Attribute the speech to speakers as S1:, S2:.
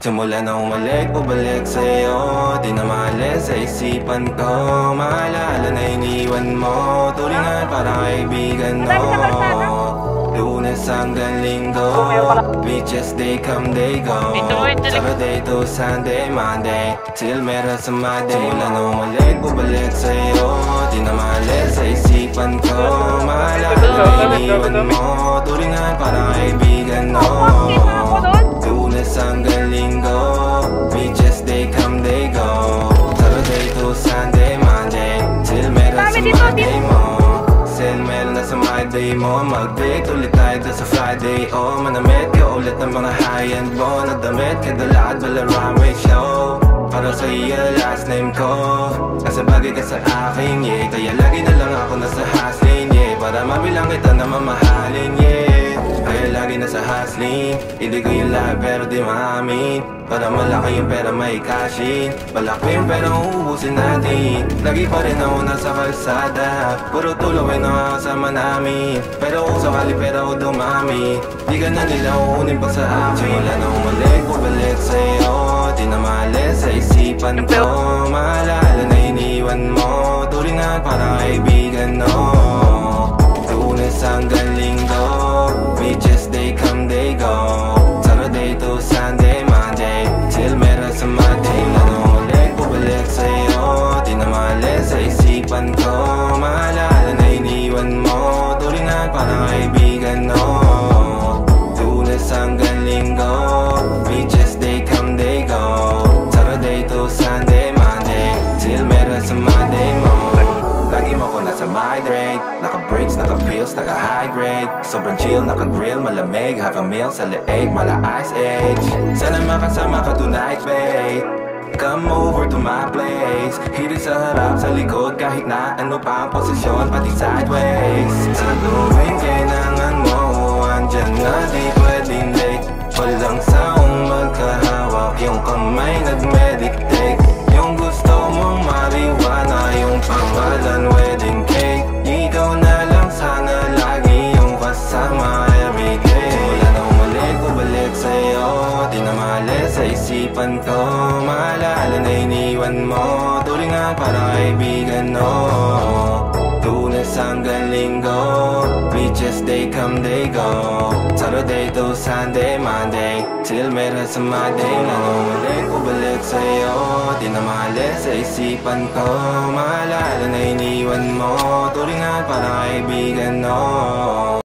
S1: Simula na umalik, pabalik sa'yo. Di na maalis sa isipan ko. Maalala na iniwan mo. Turingan parang kaibigan mo. Lunes hanggang Linggo, beaches they come, they go. Saturday to Sunday, Monday, till meron sa Monday. Simula na umalik, pabalik sa'yo. Di na maalis sa isipan ko. Maalala na iniwan mo. Turingan parang kaibigan mo. Lunes hanggang Linggo, beaches they come, they go. Saturday to Sunday, Monday, till meron sa Monday mo. Sale meron na sa Monday mo. Mag-date ulit tayo sa Friday. Oh, manamit ka ulit ng mga high-end mo. Nagdamit ka dala at bala runway show. Para sa iyo last name ko. Kasi bagay ka sa akin, yeah. Kaya lagi na lang ako nasa hustling, yeah. Para mabilang kita na mamahalin, yeah. Kaya lagi nasa hustling. Hindi ko yung lahat pero di maamin. Para malaki yung pera may cashin. Malaki yung pera uubusin natin. Lagi pa rin ako nasa kalsada. Puro tulawin ang kasama namin. Pero kung sakali pera ko dumami, di ka na nila uunin pa sa akin. Simula na umalik, pabalik sa'yo. Di na maalis sa isipan ko. Maalala na iniwan mo. Turingan parang kaibigan mo. Lunes hanggang Linggo, beaches they come, they go. Saturday to Sunday, Monday, till meron sa Monday. Ulit, pabalik sa'yo. Di na maalis sa isipan ko. Maalala na iniwan mo. Turingan parang kaibigan mo. Lunes hanggang Linggo, beaches they come, they go. Saturday to Sunday, Monday, till meron sa Monday mo. Lagi mo ko nasa migrate. Naka-breaks, naka-pills, naka-high grade. Sobrang chill, naka-grill, malamig. Have a meal sa leeg, mala ice age. Sana makasama ka tonight, babe. Come over to my place. Hirit sa harap, sa likod, kahit na ano pa ang posisyon, pati sideways. Sa tuwing kailangan mo, andyan na di pwedeng late. Walang saong magkahawak, yung kamay nag-meditate. Yung gusto mong marijuana, yung pangalan wedding cake. Ikaw na lang sana lagi yung kasama everyday. Simula na umalik, pabalik sa'yo. Di na maalis sa isipan ko. Maalala na iniwan mo. Turingan parang kaibigan mo. Lunes hanggang Linggo, beaches they come, they go. Saturday to Sunday, Monday, till meron sa Monday. Nanumalik, pabalik sa'yo. Di na maalis sa isipan ko. Maalala na iniwan mo. Turingan parang kaibigan mo.